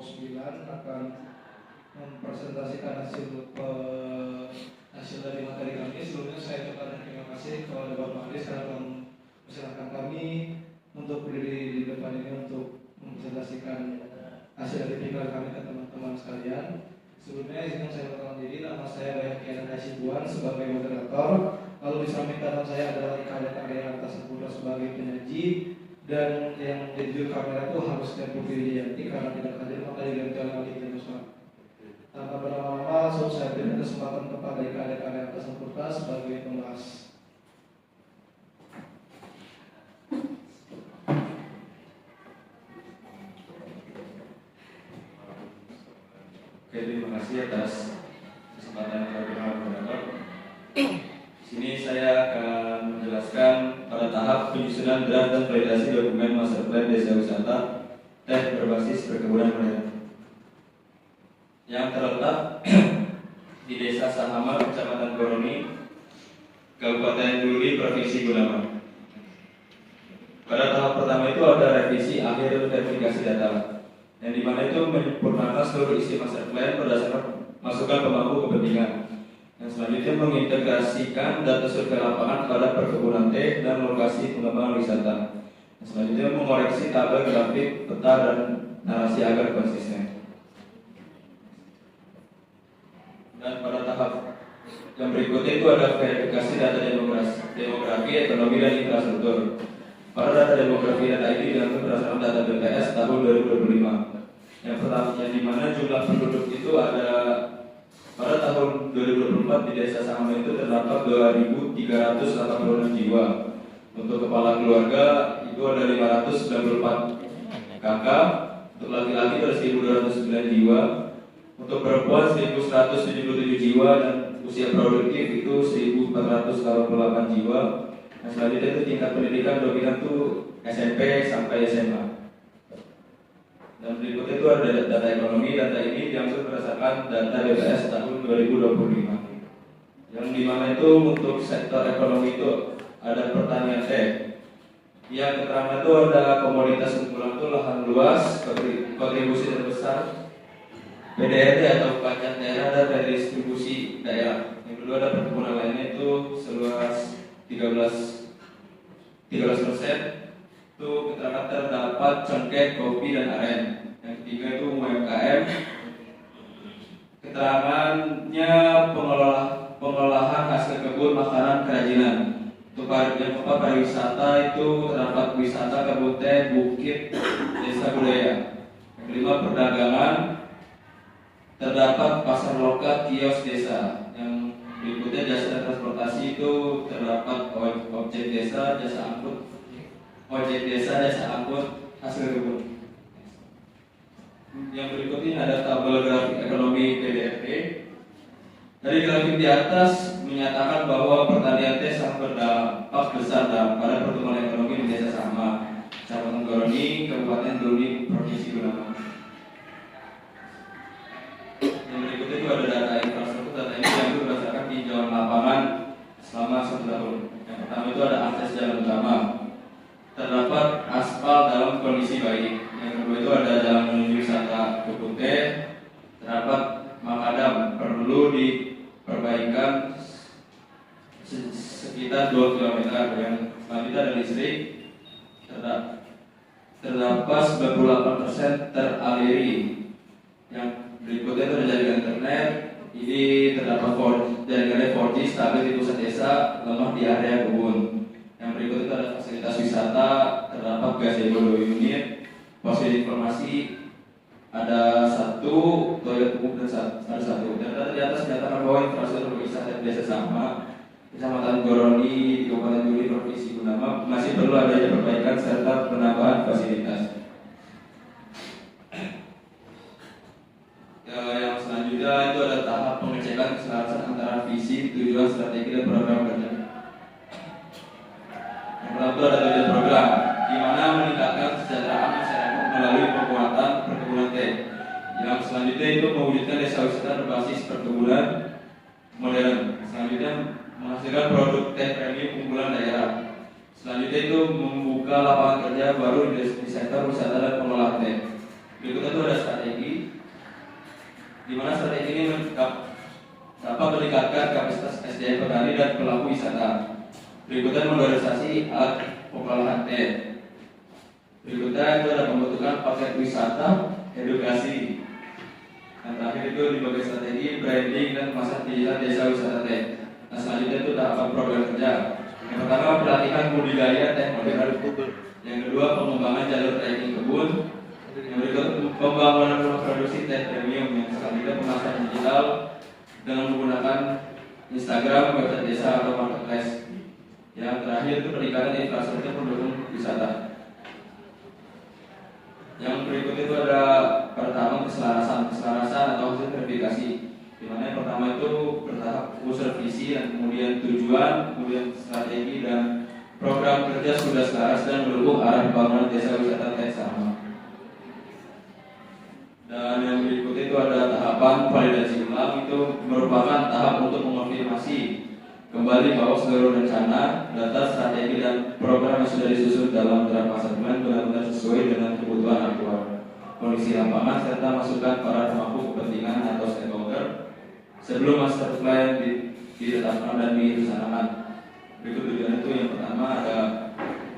9 akan mempresentasikan hasil dari materi kami. Sebelumnya saya ucapkan terima kasih kepada Bapak Anies karena mempersilahkan kami untuk berdiri di depan ini untuk mempresentasikan hasil dari pikiran kami ke teman-teman sekalian. Sebelumnya izinkan saya perkenalkan diri, nama saya Bayaki Hasibuan sebagai moderator. Lalu di samping kanan saya adalah Ika Arya Atas Saputra sebagai penyaji, dan yang di judul kamera itu harus Tempo Widianti karena tidak hadir maka diganti oleh Ali Januswa. Tanpa berlama-lama langsung saya berikan kesempatan kepada Ika Arya Atas Saputra sebagai pembahas. Oke, terima kasih atas kesempatan yang diberikan moderator. Sini saya akan menjelaskan pada tahap penyusunan draft dan validasi dokumen master plan desa wisata teh berbasis perkebunan modern yang terletak di Desa Sahamar, Kecamatan Goroni, Kabupaten Duri, Provinsi Gunawan. Pada tahap pertama itu ada revisi akhir verifikasi data, yang dimana itu menyempurnakan seluruh isi master plan berdasarkan masukan pemangku kepentingan. Yang selanjutnya mengintegrasikan data survei lapangan pada perkebunan teh dan lokasi pengembangan wisata. Yang selanjutnya mengoreksi tabel grafik, peta, dan narasi agar konsisten. Dan pada tahap yang berikutnya itu ada verifikasi data demografi, ekonomi, dan infrastruktur. Pada data demografi data ini diambil berdasarkan data BPS tahun 2025. Yang pertama, yang dimana jumlah penduduk itu ada pada tahun 2024 di Desa Sahamar itu terdapat 2.386 jiwa. Untuk kepala keluarga itu ada 594 kakak. Untuk laki-laki ada 1.209 jiwa. Untuk perempuan 1.177 jiwa dan usia produktif itu 1.488 jiwa. Nah, selanjutnya itu tingkat pendidikan dominan itu SMP sampai SMA. Dan berikutnya itu ada data ekonomi. Data ini diambil berdasarkan data BPS tahun 2025. Yang dimana itu untuk sektor ekonomi itu ada pertanian teh. Yang keterangan itu ada komoditas unggulan itu lahan luas, kontribusi terbesar, PDRT atau pajak daerah, dan redistribusi daerah. Yang kedua ada perkebunan lainnya itu seluas 13%. Itu keterangan terdapat cengkeh, kopi, dan aren. Yang ketiga itu UMKM. Keterangannya pengolahan hasil kebun, makanan, kerajinan. Untuk yang keempat pariwisata itu terdapat wisata kebun teh, bukit, desa budaya. Yang kelima perdagangan, terdapat pasar lokal, kios desa. Yang berikutnya jasa dan transportasi itu terdapat objek desa, jasa angkut, jasa angkut hasil kebun. Yang berikutnya ada tabel grafik ekonomi PDRT. Dari grafik di atas menyatakan bahwa pertanian teh sangat berdampak besar pada pertumbuhan ekonomi di Desa Sahamar, Kecamatan Goroni, Kabupaten Duri, Provinsi Gunawan. Yang berikutnya itu ada data infrastruktur. Data ini diambil berdasarkan tinjauan lapangan selama 1 tahun. Yang pertama itu ada akses jalan utama. Terdapat aspal dalam kondisi baik. Yang kedua itu ada jalan menuju wisata kebun teh. Terdapat makadam perlu diperbaikan sekitar 2 km. Yang selanjutnya ada listrik. Terdapat 98% teraliri. Yang berikutnya itu ada jaringan internet. Ini terdapat jaringan 4G stabil di pusat desa, lemah di area kebun. Yang berikut itu ada fasilitas wisata, terdapat gazebo 2 unit, pos informasi ada 1, toilet umum dan ada 1. Dan di atas menyatakan bahwa infrastruktur wisata Desa Sahamar, Kecamatan Goroni, di Kabupaten Duri, Provinsi Gunawan masih perlu adanya perbaikan serta penambahan fasilitas. Yang selanjutnya itu ada tahap pengecekan keselarasan antara visi, tujuan, strategi, dan program kerja. Yang pertama itu ada tujuan program, di mana meningkatkan kesejahteraan masyarakat melalui penguatan perkebunan teh. Yang selanjutnya itu mewujudkan desa wisata berbasis perkebunan modern. Selanjutnya menghasilkan produk teh premium unggulan daerah. Selanjutnya itu membuka lapangan kerja baru di sektor wisata dan pengolahan teh. Berikutnya itu ada strategi, di mana strategi ini dapat meningkatkan kapasitas SDM petani dan pelaku wisata. Berikutnya modernisasi alat pengolahan teh. Berikutnya itu ada pembentukan paket wisata edukasi. Yang terakhir itu di bagian strategi, branding dan pasar digital desa wisata teh. Nah, selanjutnya itu tahapan program kerja. Yang pertama pelatihan budidaya teh modern. Yang kedua pengembangan jalur trekking kebun. Yang berikut pembangunan rumah produksi teh premium. Yang selanjutnya pemasaran digital dengan menggunakan Instagram, website desa atau marketplace. Yang terakhir itu peningkatan infrastruktur pendukung wisata. Yang berikut itu ada pertama keselarasan atau hasil verifikasi. Di mana yang pertama itu bertahap unsur visi dan kemudian tujuan, kemudian strategi dan program kerja sudah selaras dan mendukung arah pembangunan desa wisata teh sama. Dan yang berikut itu ada tahapan validasi ulang, itu merupakan tahap untuk mengonfirmasi kembali bahwa seluruh rencana, data, strategi dan program yang sudah disusun dalam draft master plan benar-benar sesuai dengan kebutuhan aktual, kondisi lapangan serta masukan para pemangku kepentingan atau stakeholder sebelum master plan ditetapkan dan dilaksanakan. Berikut tujuan itu yang pertama ada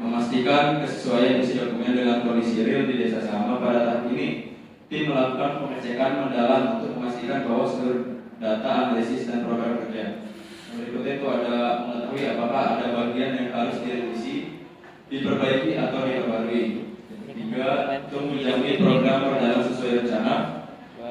memastikan kesesuaian isi dokumen dengan kondisi real di desa sama. Pada tahap ini, tim melakukan pengecekan mendalam untuk memastikan bahwa seluruh data, analisis dan program kerja. Berikutnya itu ada mengetahui apakah ada bagian yang harus direvisi, diperbaiki atau diperbarui. Ketiga, untuk menjamin program berjalan sesuai rencana,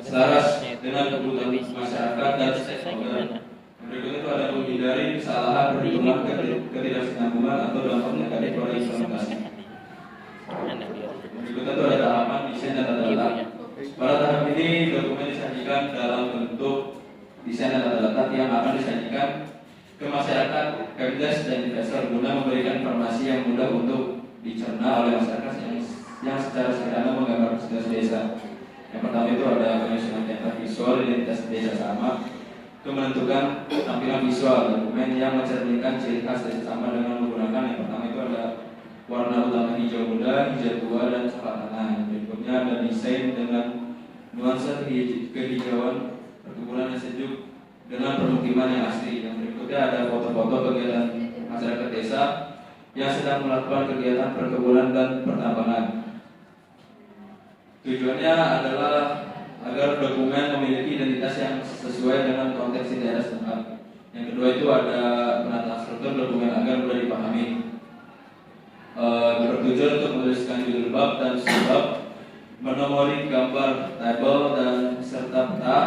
selaras dengan kebutuhan masyarakat dan stakeholder. Berikutnya itu ada menghindari kesalahan, perhitungan, ketidaksinambungan atau dampak negatif pada implementasi. Berikutnya itu ada tahapan desain dan tata letak. Pada tahap ini dokumen disajikan dalam bentuk desain dan tata letak yang akan disajikan ke masyarakat, Kepdes dan investor guna memberikan informasi yang mudah untuk dicerna oleh masyarakat yang secara sederhana menggambarkan situasi desa. Yang pertama itu ada penyusunan template visual identitas desa sama, itu menentukan tampilan visual dokumen yang mencerminkan ciri khas desa sama dengan menggunakan yang pertama itu ada warna utama hijau muda, hijau tua dan coklat tanah. Berikutnya ada desain dengan nuansa kehijauan perkebunan yang sejuk dengan permukiman yang asli. Yang berikutnya ada foto-foto kegiatan masyarakat desa yang sedang melakukan kegiatan perkebunan dan pertambangan. Tujuannya adalah agar dokumen memiliki identitas yang sesuai dengan konteks di daerah setempat. Yang kedua itu ada penataan struktur dokumen agar mudah dipahami. Bertujuan untuk menuliskan judul bab dan subbab, menomori gambar tabel dan serta peta,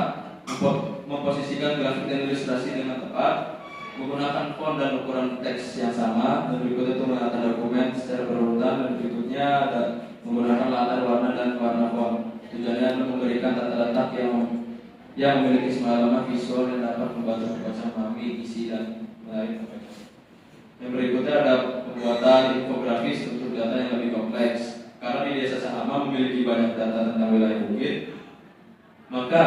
memposisikan grafik dan ilustrasi dengan tepat, menggunakan font dan ukuran teks yang sama. Dan berikut itu menata dokumen secara berurutan. Dan berikutnya ada menggunakan latar warna dan warna font. Tujuannya untuk memberikan tata letak yang memiliki semalaman visual yang dapat membantu pembaca memahami isi dan lain. Yang berikutnya ada pembuatan infografis untuk data yang lebih kompleks. Karena di desa Sahama memiliki banyak data tentang wilayah bukit, maka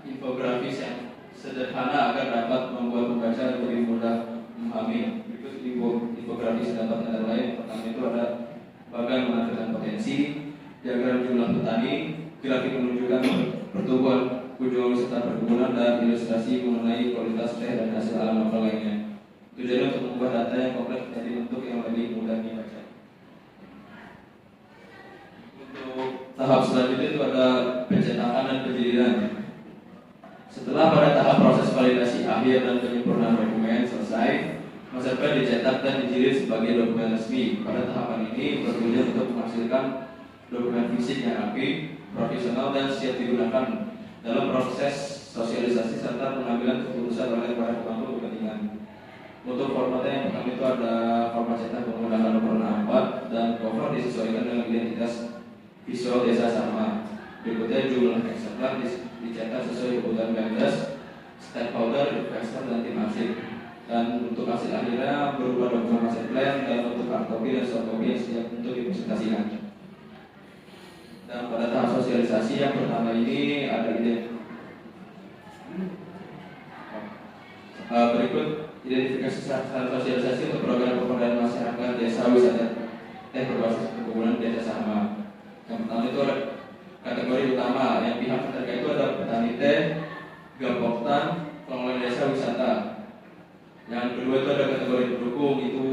infografis yang sederhana agar dapat membuat pembaca lebih mudah memahami. Berikut infografis dapat antara lain. Pertama itu ada bagan menampilkan potensi, diagram jumlah petani, grafik menunjukkan pertumbuhan kunjungan wisata perkebunan, dan ilustrasi mengenai kualitas teh dan hasil alam lokal lainnya. Tujuannya untuk membuat data yang kompleks menjadi bentuk yang lebih mudah dibaca. Untuk tahap selanjutnya itu ada pencetakan dan penjilidan. Setelah pada tahap proses validasi akhir dan penyempurnaan dokumen selesai, master plan dicetak dan dijilid sebagai dokumen resmi. Pada tahapan ini bertujuan untuk menghasilkan dokumen fisik yang rapi, profesional dan siap digunakan dalam proses sosialisasi serta pengambilan keputusan oleh para pemangku kepentingan. Untuk formatnya yang pertama itu ada format cetak menggunakan warna 4 dan cover disesuaikan dengan identitas visual desa sama. Berikutnya jumlah eksemplar dicetak sesuai kebutuhan Kepdes, stakeholder, investor dan tim arsip. Dan untuk hasil akhirnya berupa dokumen master plan dalam bentuk hard copy dan soft copy yang siap untuk dipresentasikan. Dan pada tahap sosialisasi yang pertama ini ada berikut identifikasi sosialisasi untuk program pemberdayaan masyarakat desa wisata teh berbasis perkebunan desa sama. Yang pertama itu ada kategori utama yang pihak terkait itu ada petani teh, gapoktan, pengelola desa wisata. Yang kedua itu ada kategori pendukung, itu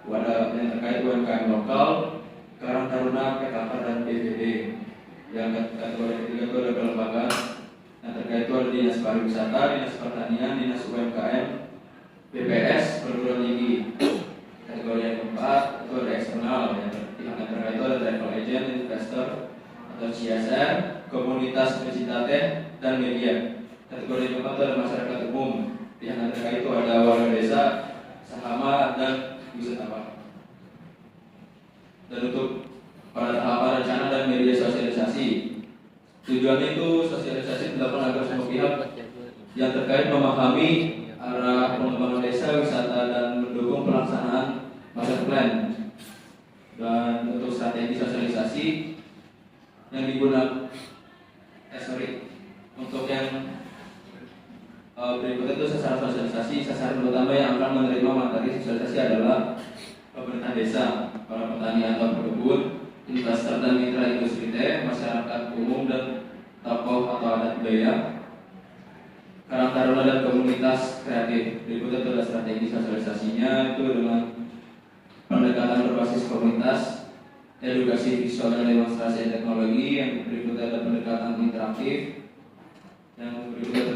ada yang terkait UMKM lokal, Karang Taruna, PKK dan BPD. Yang kategori ketiga itu ada kelembagaan yang terkait itu ada Dinas Pariwisata, Dinas Pertanian, Dinas UMKM, BPS, perguruan tinggi. Kategori yang keempat itu ada eksternal, yang terkait itu ada travel agent, investor atau CSR, komunitas pecinta teh dan media. Kategori yang keempat itu ada masyarakat umum, yang terkait itu ada warga desa, sahama dan wisatawan. Dan untuk pada tahapan rencana dan media sosialisasi, tujuannya itu sosialisasi dilakukan agar semua pihak yang terkait memahami arah pengembangan desa wisata dan mendukung pelaksanaan master plan. Dan untuk strategi sosialisasi yang digunakan, untuk yang berikut itu sasaran sosialisasi. Sasaran utama yang akan menerima materi sosialisasi adalah pemerintah desa, para petani atau pekebun, investor dan mitra industri teh, masyarakat umum dan tokoh atau adat budaya, Karang Taruna dan komunitas kreatif. Berikut itu adalah strategi sosialisasinya, itu dengan pendekatan berbasis komunitas, edukasi visual dan demonstrasi teknologi. Yang berikutnya ada pendekatan interaktif, yang berikutnya ada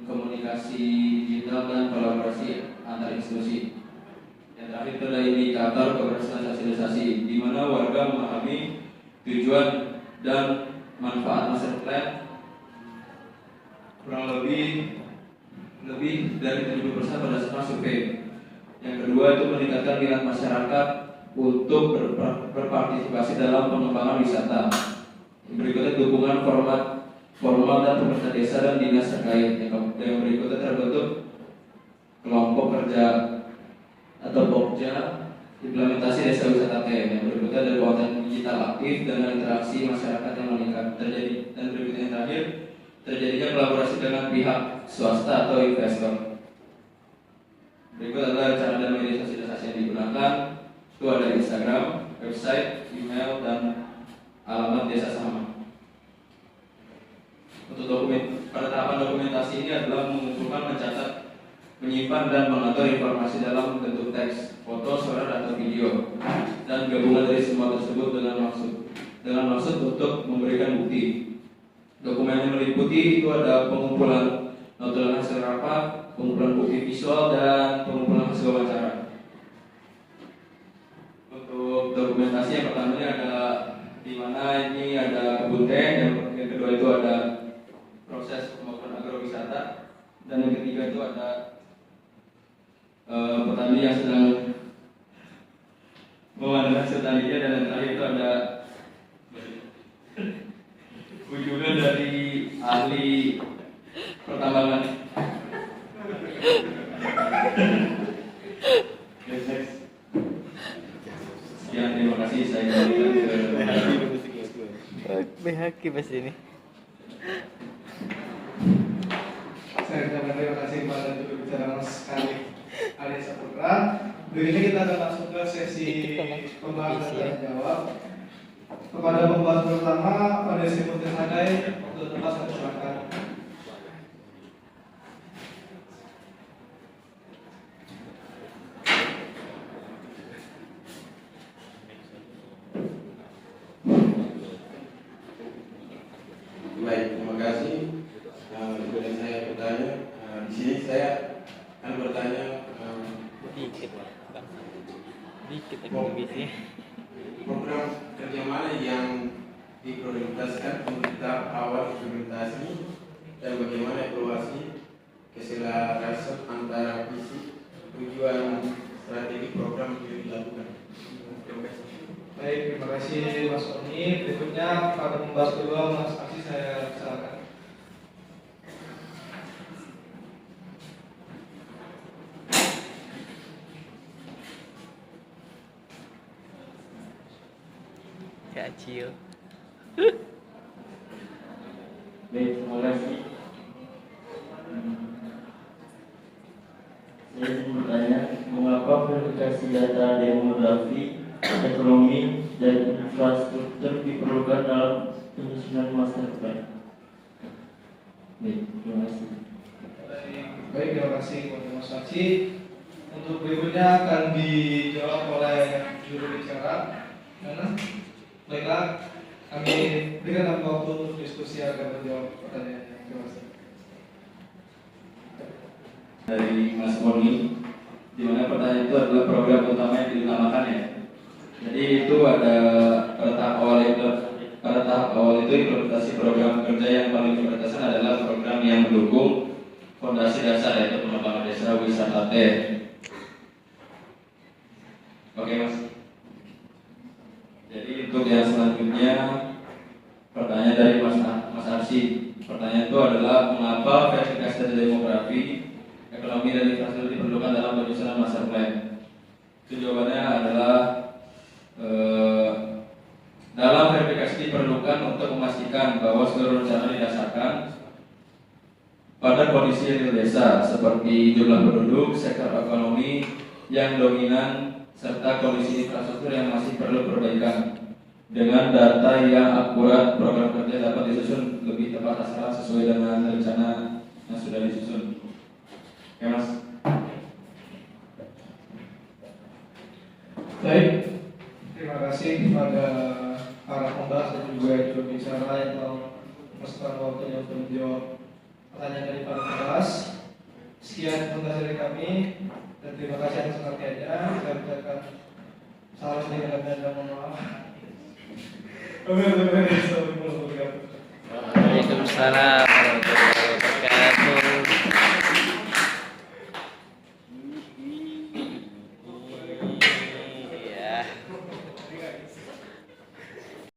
komunikasi digital dan kolaborasi antar institusi. Yang terakhir itu adalah indikator keberhasilan sosialisasi, di mana warga memahami tujuan dan manfaat master plan kurang lebih dari 70% berdasarkan survei. Yang kedua itu meningkatkan minat masyarakat untuk berpartisipasi dalam pengembangan wisata. Yang berikutnya dukungan formal dan pemerintah desa dan dinas terkait. Yang berikutnya terbentuk kelompok kerja atau Pokja implementasi desa wisata teh. Yang berikutnya ada konten digital aktif dengan interaksi masyarakat yang meningkat terjadi. Dan berikutnya yang terakhir, terjadinya kolaborasi dengan pihak swasta atau investor. Berikut adalah cara dan media sosialisasi yang digunakan. Itu ada Instagram, website, email, dan alamat desa sama. Untuk pada tahapan dokumentasi ini adalah mengumpulkan, mencatat, menyimpan dan mengatur informasi dalam bentuk teks, foto, suara, atau video, dan gabungan dari semua tersebut dengan maksud untuk memberikan bukti. Dokumen yang meliputi itu ada pengumpulan notulen hasil rapat, pengumpulan bukti visual, dan pengumpulan hasil wawancara. Untuk dokumentasi yang pertama ini ada di mana ini ada kebun teh, yang kedua itu ada proses pembangunan agrowisata, dan yang ketiga itu ada petani yang sedang memanenkan hasil taninya, dan yang terakhir itu ada kunjungan dari ahli pertambangan. Sekian, terima kasih. Saya kembalikan ke BHK pas ini. Saya ucapkan terima kasih kepada juru bicara Mas Arya Saputra. Berikutnya kita akan masuk ke sesi pembahasan dan jawab. Kepada pembahasan pertama, pada Simon Terhadai untuk tempat saya silakan. Baik, terima kasih. Kemudian saya bertanya, di sini saya akan bertanya dikit program kerja mana yang diprioritaskan untuk tahap awal implementasi dan bagaimana evaluasi keselarasan antara visi, tujuan, strategi program yang dilakukan. Terima kasih. Baik, terima kasih Mas Oni. Berikutnya pada pembahas kedua Mas Aziz, saya silakan. kecil. Baik, terima kasih. Saya ingin bertanya, mengapa verifikasi data demografi, ekonomi, dan infrastruktur diperlukan dalam penyusunan master plan. Baik, terima kasih. Baik, terima kasih kepada Mas Saksi. Untuk berikutnya akan dijawab oleh juru bicara. Baiklah, kami berikan waktu untuk diskusi agar menjawab pertanyaan. Terima kasih. Dari Mas Moni, di mana pertanyaan itu adalah program utama yang diutamakan ya. Jadi itu ada pada tahap awal itu implementasi program kerja yang paling prioritaskan adalah program yang mendukung fondasi dasar yaitu pengembangan desa wisata teh. Oke Mas. Jadi untuk yang selanjutnya pertanyaan dari Mas Arsi. Pertanyaan itu adalah mengapa verifikasi data demografi, ekonomi dan infrastruktur diperlukan dalam penyusunan master plan? Itu jawabannya adalah dalam verifikasi diperlukan untuk memastikan bahwa seluruh rencana didasarkan pada kondisi real desa seperti jumlah penduduk, sektor ekonomi yang dominan, serta kondisi infrastruktur yang masih perlu perbaikan. Dengan data yang akurat, program kerja dapat disusun lebih tepat sasaran sesuai dengan rencana yang sudah disusun. Oke Mas. Baik, terima kasih kepada para pembahas dan juga juru bicara yang telah menyempatkan waktunya untuk menjawab pertanyaan dari para pembahas. Sekian tuntas dari kami dan terima kasih atas perhatiannya. Saya ucapkan salam dan mohon maaf. Assalamualaikum warahmatullahi wabarakatuh. Waalaikumsalam.